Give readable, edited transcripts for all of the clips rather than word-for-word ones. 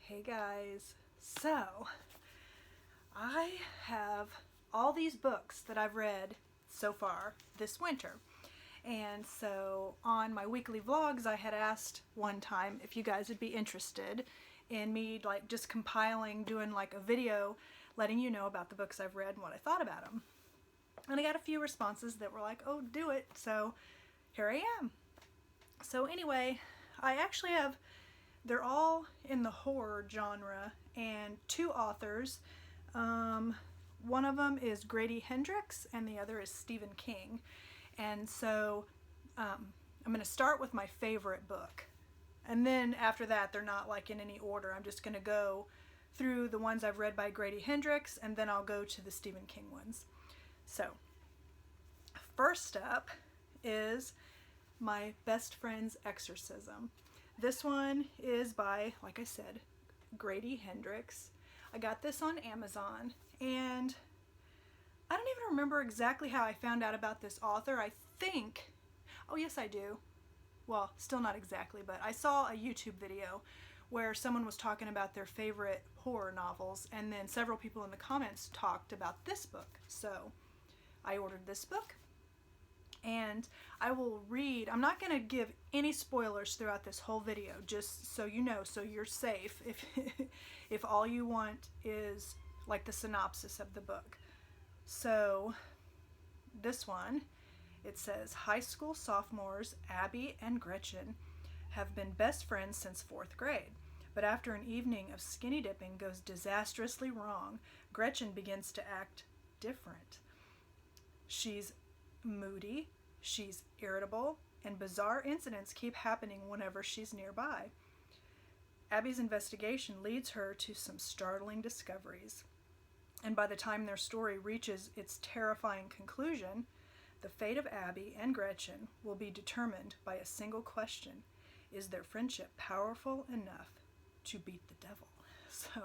Hey guys, so I have all these books that I've read so far this winter, and so on my weekly vlogs I had asked one time if you guys would be interested in me like just compiling, doing like a video letting you know about the books I've read and what I thought about them. And I got a few responses that were like, oh, do it, so here I am. So anyway, I actually have, they're all in the horror genre, and two authors. One of them is Grady Hendrix and the other is Stephen King. And so I'm going to start with my favorite book. And then after that, they're not like in any order. I'm just going to go through the ones I've read by Grady Hendrix, and then I'll go to the Stephen King ones. So first up is my best friend's Exorcism. This one is by, like I said, Grady Hendrix. I got this on Amazon, and I don't even remember exactly how I found out about this author. I think, oh yes I do. Well, still not exactly, but I saw a YouTube video where someone was talking about their favorite horror novels, and then several people in the comments talked about this book. So I ordered this book, and I will read. I'm not going to give any spoilers throughout this whole video, just so you know, so you're safe if if all you want is like the synopsis of the book. So this one, it says, high school sophomores Abby and Gretchen have been best friends since 4th grade. But after an evening of skinny dipping goes disastrously wrong, Gretchen begins to act different. She's moody, she's irritable, and bizarre incidents keep happening whenever she's nearby. Abby's investigation leads her to some startling discoveries. And by the time their story reaches its terrifying conclusion, the fate of Abby and Gretchen will be determined by a single question. Is their friendship powerful enough to beat the devil? So,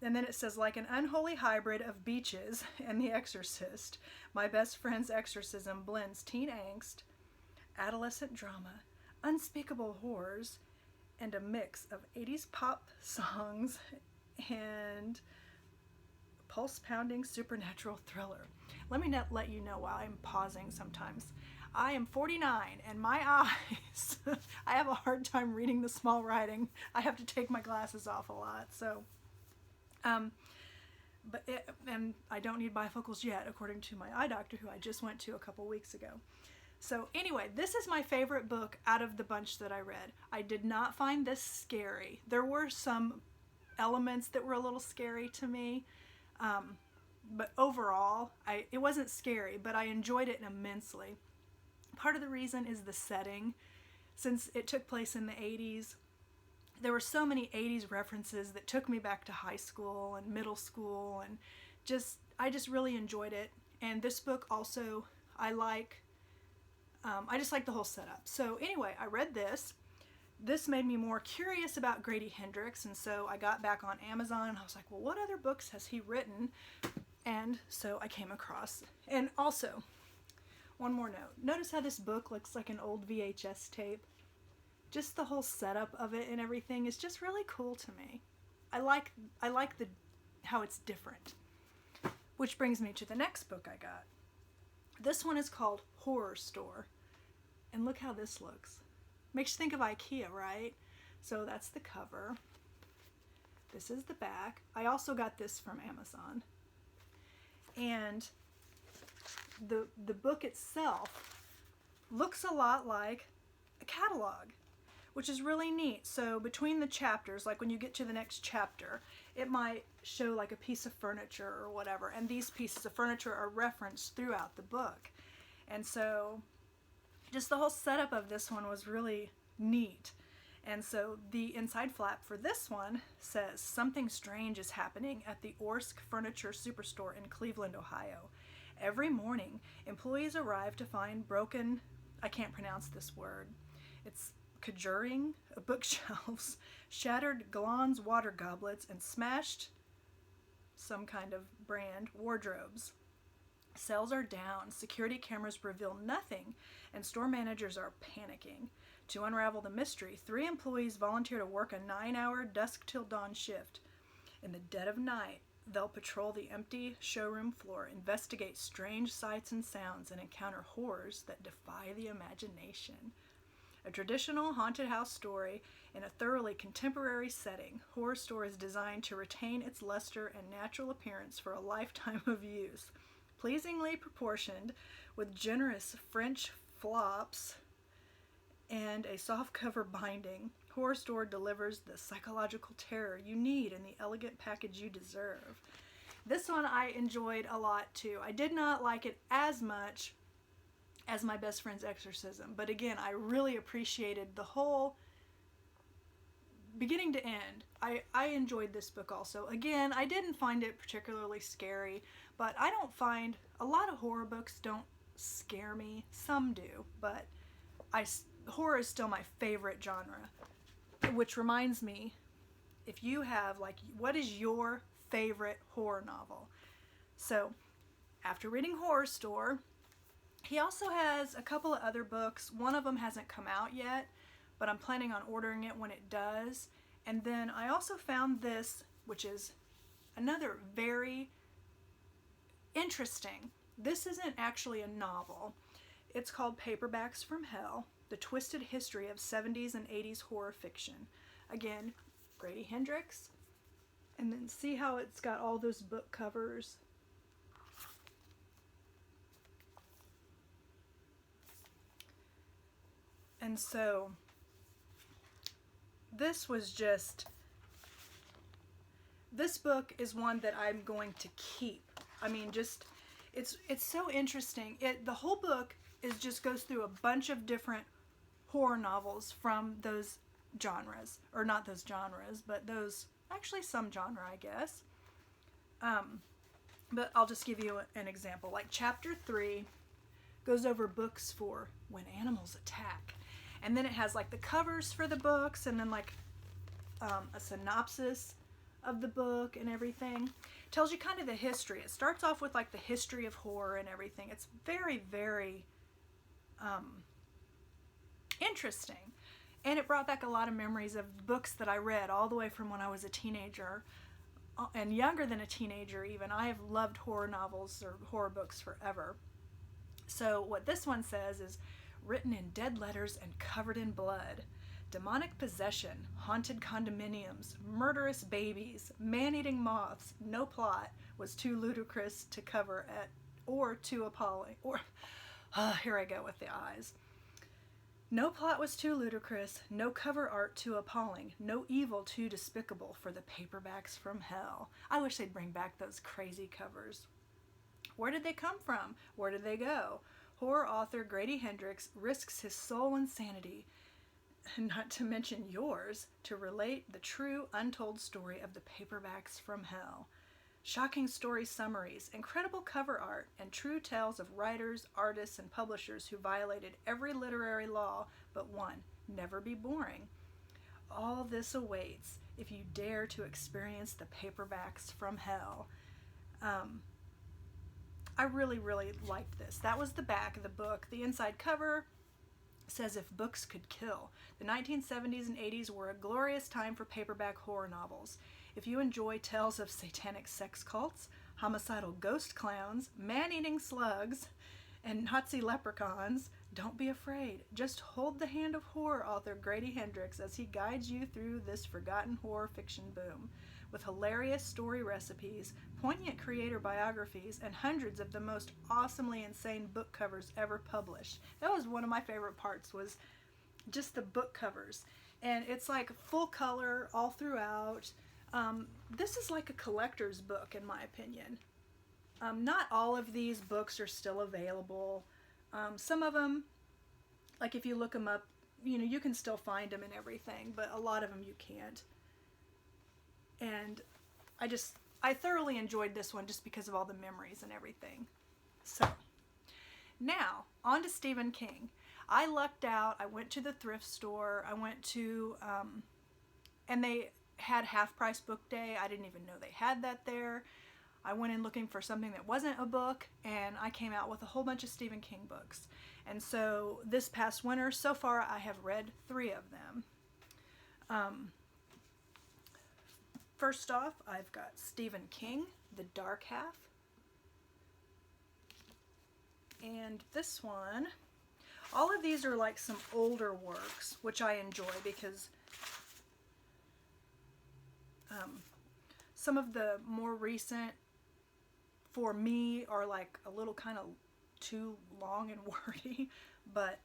and then it says, like an unholy hybrid of Beaches and The Exorcist, my best friend's Exorcism blends teen angst, adolescent drama, unspeakable horrors, and a mix of 80s pop songs and pulse-pounding supernatural thriller. Let me let you know while I'm pausing sometimes. I am 49 and my eyes, I have a hard time reading the small writing. I have to take my glasses off a lot, so and I don't need bifocals yet, according to my eye doctor who I just went to a couple weeks ago. So anyway, this is my favorite book out of the bunch that I read. I did not find this scary. There were some elements that were a little scary to me, but overall, it wasn't scary, but I enjoyed it immensely. Part of the reason is the setting. Since it took place in the 80s, there were so many 80s references that took me back to high school and middle school, and I just really enjoyed it. And this book also, I just like the whole setup. So anyway, I read this. This made me more curious about Grady Hendrix, and so I got back on Amazon and I was like, well, what other books has he written? And so I came across, and also, one more note. Notice how this book looks like an old VHS tape? Just the whole setup of it and everything is just really cool to me. I like how it's different. Which brings me to the next book I got. This one is called Horror Store. And look how this looks. Makes you think of IKEA, right? So that's the cover. This is the back. I also got this from Amazon. And the book itself looks a lot like a catalog, which is really neat. So between the chapters, like when you get to the next chapter, it might show like a piece of furniture or whatever, and these pieces of furniture are referenced throughout the book. And so just the whole setup of this one was really neat. And so the inside flap for this one says, something strange is happening at the Orsk Furniture Superstore in Cleveland, Ohio. Every morning, employees arrive to find broken, I can't pronounce this word, it's conjuring bookshelves, shattered Glon's water goblets, and smashed, some kind of brand, wardrobes. Sales are down, security cameras reveal nothing, and store managers are panicking. To unravel the mystery, 3 employees volunteer to work a 9-hour dusk till dawn shift. In the dead of night, they'll patrol the empty showroom floor, investigate strange sights and sounds, and encounter horrors that defy the imagination. A traditional haunted house story in a thoroughly contemporary setting, Horror Store is designed to retain its luster and natural appearance for a lifetime of use. Pleasingly proportioned, with generous French flops and a softcover binding, Horror Store delivers the psychological terror you need in the elegant package you deserve. This one I enjoyed a lot too. I did not like it as much as my best friend's Exorcism, but again, I really appreciated the whole beginning to end. I enjoyed this book also. Again, I didn't find it particularly scary, but I don't find a lot of horror books don't scare me. Some do, but horror is still my favorite genre. Which reminds me, if you have, like, what is your favorite horror novel? So, after reading Horror Store, he also has a couple of other books. One of them hasn't come out yet, but I'm planning on ordering it when it does. And then I also found this, which is another very interesting. This isn't actually a novel. It's called Paperbacks from Hell, The Twisted History of 70s and 80s Horror Fiction. Again, Grady Hendrix. And then see how it's got all those book covers. And so, this book is one that I'm going to keep. I mean, just, it's so interesting. The whole book just goes through a bunch of different horror novels from those genres. Or not those genres, but those, actually some genre, I guess. But I'll just give you an example. Like chapter 3 goes over books for when animals attack. And then it has like the covers for the books and then like a synopsis of the book and everything. Tells you kind of the history. It starts off with like the history of horror and everything. It's very, very interesting. And it brought back a lot of memories of books that I read all the way from when I was a teenager and younger than a teenager even. I have loved horror novels or horror books forever. So what this one says is, written in dead letters and covered in blood. Demonic possession, haunted condominiums, murderous babies, man-eating moths. No plot was too ludicrous to cover or too appalling. Here I go with the eyes. No plot was too ludicrous, no cover art too appalling, no evil too despicable for the paperbacks from hell. I wish they'd bring back those crazy covers. Where did they come from? Where did they go? Horror author Grady Hendrix risks his soul and sanity, not to mention yours, to relate the true untold story of the paperbacks from hell. Shocking story summaries, incredible cover art, and true tales of writers, artists, and publishers who violated every literary law but one. Never be boring. All this awaits if you dare to experience the paperbacks from hell. I really, really liked this. That was the back of the book. The inside cover says, if books could kill. The 1970s and 80s were a glorious time for paperback horror novels. If you enjoy tales of satanic sex cults, homicidal ghost clowns, man-eating slugs, and Nazi leprechauns, don't be afraid. Just hold the hand of horror author Grady Hendrix as he guides you through this forgotten horror fiction boom. With hilarious story recipes, poignant creator biographies, and hundreds of the most awesomely insane book covers ever published. That was one of my favorite parts, was just the book covers. And it's like full color all throughout. This is like a collector's book in my opinion. Not all of these books are still available. Some of them, like if you look them up, you can still find them and everything, but a lot of them you can't. And I thoroughly enjoyed this one just because of all the memories and everything. So, now, on to Stephen King. I lucked out. I went to the thrift store. I went to, and they had half price book day. I didn't even know they had that there. I went in looking for something that wasn't a book, and I came out with a whole bunch of Stephen King books. And so this past winter, so far, I have read 3 of them. First off, I've got Stephen King, The Dark Half. And this one, all of these are like some older works, which I enjoy because some of the more recent, for me, are like a little kind of too long and wordy, but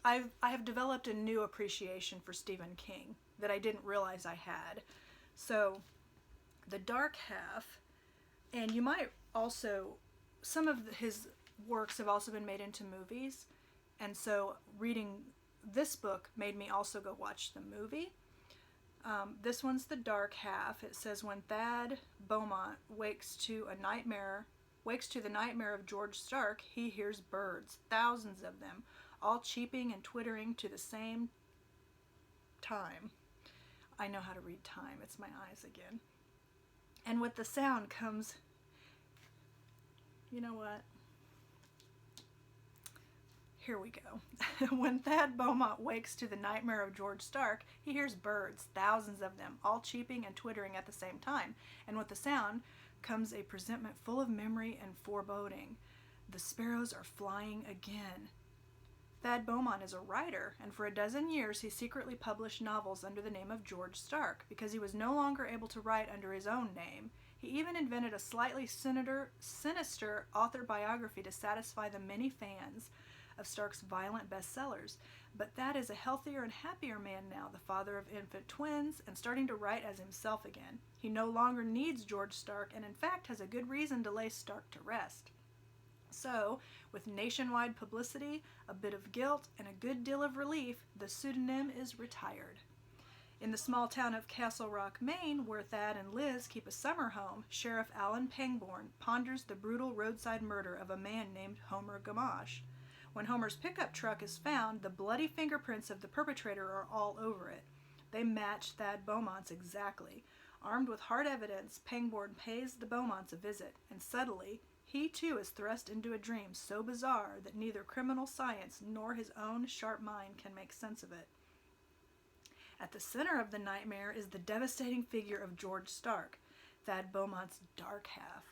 I have developed a new appreciation for Stephen King that I didn't realize I had. So, The Dark Half, and you might also, some of his works have also been made into movies, and so reading this book made me also go watch the movie. This one's The Dark Half. It says, when Thad Beaumont wakes to the nightmare of George Stark, he hears birds, thousands of them, all cheeping and twittering to the same time. I know how to read time. It's my eyes again. And with the sound comes, you know what? Here we go. When Thad Beaumont wakes to the nightmare of George Stark, he hears birds, thousands of them, all cheeping and twittering at the same time. And with the sound comes a presentiment full of memory and foreboding. The sparrows are flying again. Thad Beaumont is a writer, and for a dozen years he secretly published novels under the name of George Stark, because he was no longer able to write under his own name. He even invented a slightly sinister author biography to satisfy the many fans of Stark's violent bestsellers. But Thad is a healthier and happier man now, the father of infant twins, and starting to write as himself again. He no longer needs George Stark, and in fact has a good reason to lay Stark to rest. So, with nationwide publicity, a bit of guilt, and a good deal of relief, the pseudonym is retired. In the small town of Castle Rock, Maine, where Thad and Liz keep a summer home, Sheriff Alan Pangborn ponders the brutal roadside murder of a man named Homer Gamache. When Homer's pickup truck is found, the bloody fingerprints of the perpetrator are all over it. They match Thad Beaumont's exactly. Armed with hard evidence, Pangborn pays the Beaumonts a visit, and subtly, he too is thrust into a dream so bizarre that neither criminal science nor his own sharp mind can make sense of it. At the center of the nightmare is the devastating figure of George Stark, Thad Beaumont's dark half.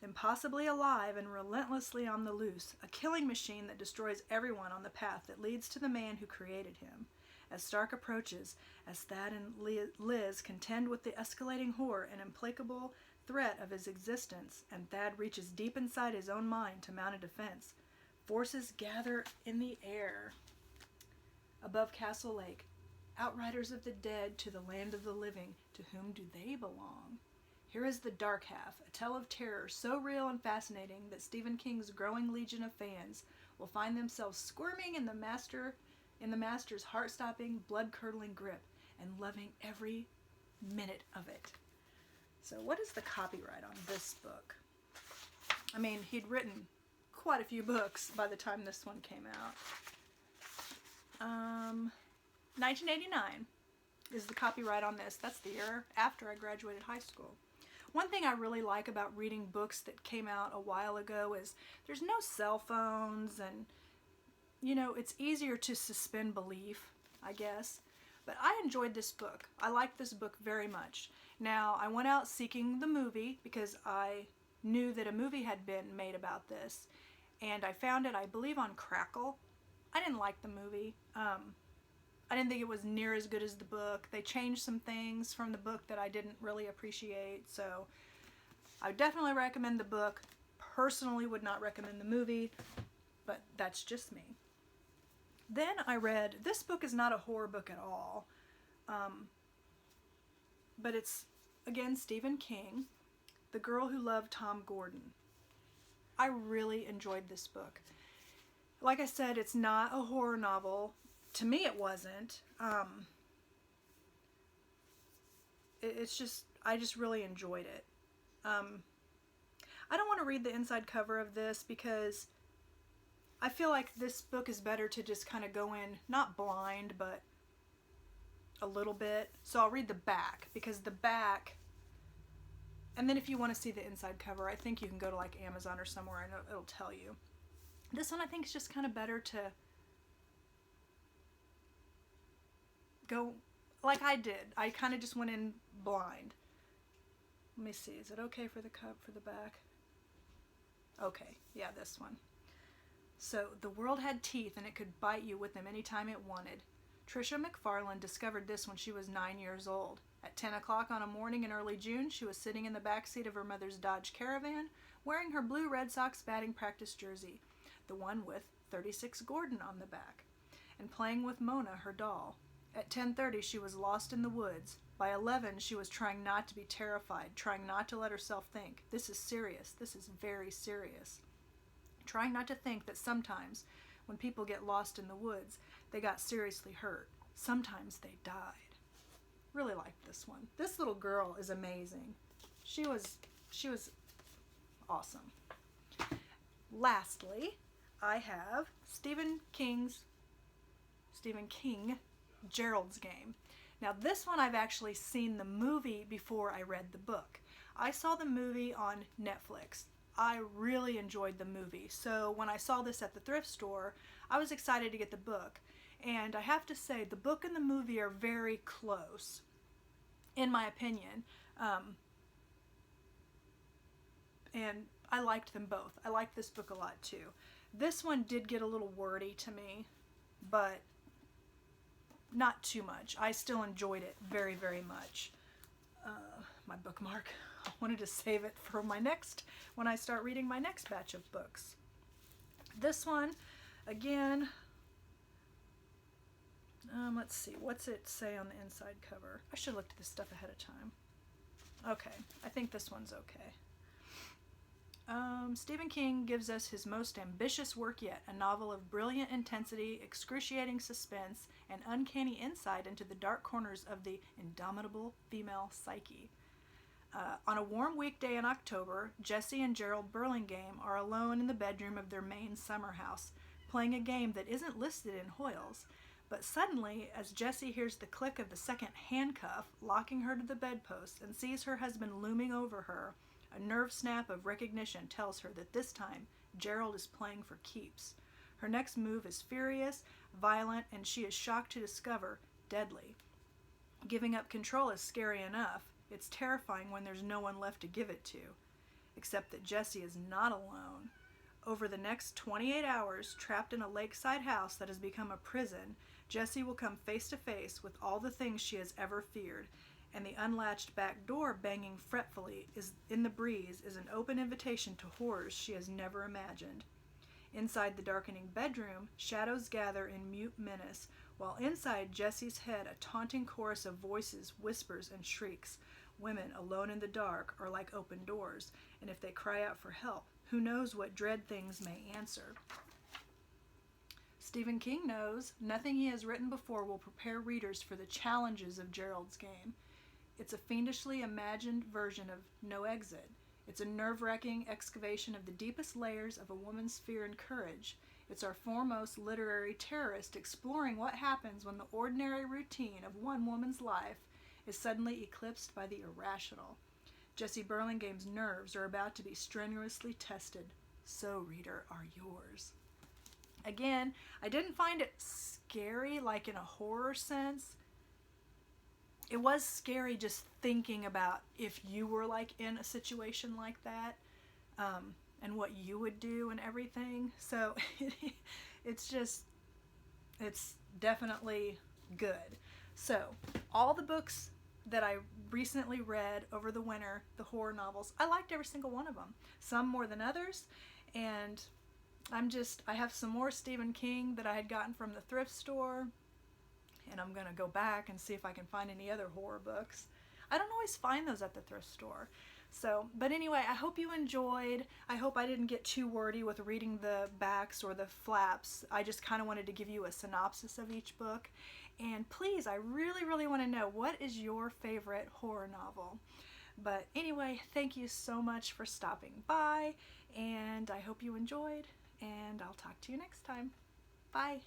Impossibly alive and relentlessly on the loose, a killing machine that destroys everyone on the path that leads to the man who created him. As Stark approaches, as Thad and Liz contend with the escalating horror and implacable threat of his existence, and Thad reaches deep inside his own mind to mount a defense, forces gather in the air. Above Castle Lake, outriders of the dead to the land of the living, to whom do they belong? Here is The Dark Half, a tale of terror so real and fascinating that Stephen King's growing legion of fans will find themselves squirming in the master's heart-stopping, blood-curdling grip and loving every minute of it. So what is the copyright on this book? I mean, he'd written quite a few books by the time this one came out. 1989 is the copyright on this. That's the year after I graduated high school. One thing I really like about reading books that came out a while ago is there's no cell phones, and, you know, it's easier to suspend belief, I guess. But I enjoyed this book. I liked this book very much. Now, I went out seeking the movie because I knew that a movie had been made about this, and I found it, I believe, on Crackle. I didn't like the movie. I didn't think it was near as good as the book. They changed some things from the book that I didn't really appreciate, so I would definitely recommend the book. Personally would not recommend the movie, but that's just me. Then I read, this book is not a horror book at all, but it's, again, Stephen King, The Girl Who Loved Tom Gordon. I really enjoyed this book. Like I said, it's not a horror novel. To me, it wasn't. It's just, I just really enjoyed it. I don't want to read the inside cover of this because I feel like this book is better to just kind of go in, not blind, but a little bit. So I'll read the back, because the back And then if you want to see the inside cover, I think you can go to like Amazon or somewhere and it'll tell you. This one I think is just kind of better to go like I did. I kind of just went in blind. Let me see. Is it okay for the back? Okay. Yeah, this one. So, the world had teeth and it could bite you with them anytime it wanted. Tricia McFarlane discovered this when she was 9 years old. At 10 o'clock on a morning in early June, she was sitting in the back seat of her mother's Dodge Caravan, wearing her blue Red Sox batting practice jersey, the one with 36 Gordon on the back, and playing with Mona, her doll. At 10:30, she was lost in the woods. By 11, she was trying not to be terrified, trying not to let herself think, this is serious, this is very serious. Trying not to think that sometimes, when people get lost in the woods, they got seriously hurt. Sometimes they died. Really liked this one. This little girl is amazing. She was awesome. Lastly, I have Stephen King, Geralds Game. Now this one I've actually seen the movie before I read the book. I saw the movie on Netflix. I really enjoyed the movie. So when I saw this at the thrift store, I was excited to get the book. And I have to say, the book and the movie are very close, in my opinion. And I liked them both. I liked this book a lot too. This one did get a little wordy to me, but not too much. I still enjoyed it very, very much. My bookmark. I wanted to save it for when I start reading my next batch of books. This one, again, let's see, what's it say on the inside cover? I should have looked at this stuff ahead of time. Okay, I think this one's okay. Stephen King gives us his most ambitious work yet, a novel of brilliant intensity, excruciating suspense, and uncanny insight into the dark corners of the indomitable female psyche. On a warm weekday in October, Jessie and Gerald Burlingame are alone in the bedroom of their Maine summer house, playing a game that isn't listed in Hoyle's. But suddenly, as Jessie hears the click of the second handcuff, locking her to the bedpost, and sees her husband looming over her, a nerve snap of recognition tells her that this time, Gerald is playing for keeps. Her next move is furious, violent, and she is shocked to discover deadly. Giving up control is scary enough. It's terrifying when there's no one left to give it to. Except that Jessie is not alone. Over the next 28 hours, trapped in a lakeside house that has become a prison, Jessie will come face to face with all the things she has ever feared, and the unlatched back door banging fretfully in the breeze is an open invitation to horrors she has never imagined. Inside the darkening bedroom, shadows gather in mute menace, while inside Jessie's head a taunting chorus of voices whispers and shrieks. Women alone in the dark are like open doors, and if they cry out for help, who knows what dread things may answer. Stephen King knows nothing he has written before will prepare readers for the challenges of Gerald's Game. It's a fiendishly imagined version of No Exit. It's a nerve-wracking excavation of the deepest layers of a woman's fear and courage. It's our foremost literary terrorist exploring what happens when the ordinary routine of one woman's life is suddenly eclipsed by the irrational. Jessie Burlingame's nerves are about to be strenuously tested. So, reader, are yours. Again, I didn't find it scary like in a horror sense. It was scary just thinking about if you were like in a situation like that, and what you would do and everything. So it's definitely good. So all the books that I recently read over the winter, the horror novels, I liked every single one of them. Some more than others, and I have some more Stephen King that I had gotten from the thrift store, and I'm going to go back and see if I can find any other horror books. I don't always find those at the thrift store. So, but anyway, I hope you enjoyed. I hope I didn't get too wordy with reading the backs or the flaps. I just kind of wanted to give you a synopsis of each book. And please, I really, really want to know, what is your favorite horror novel? But anyway, thank you so much for stopping by, and I hope you enjoyed, and I'll talk to you next time. Bye.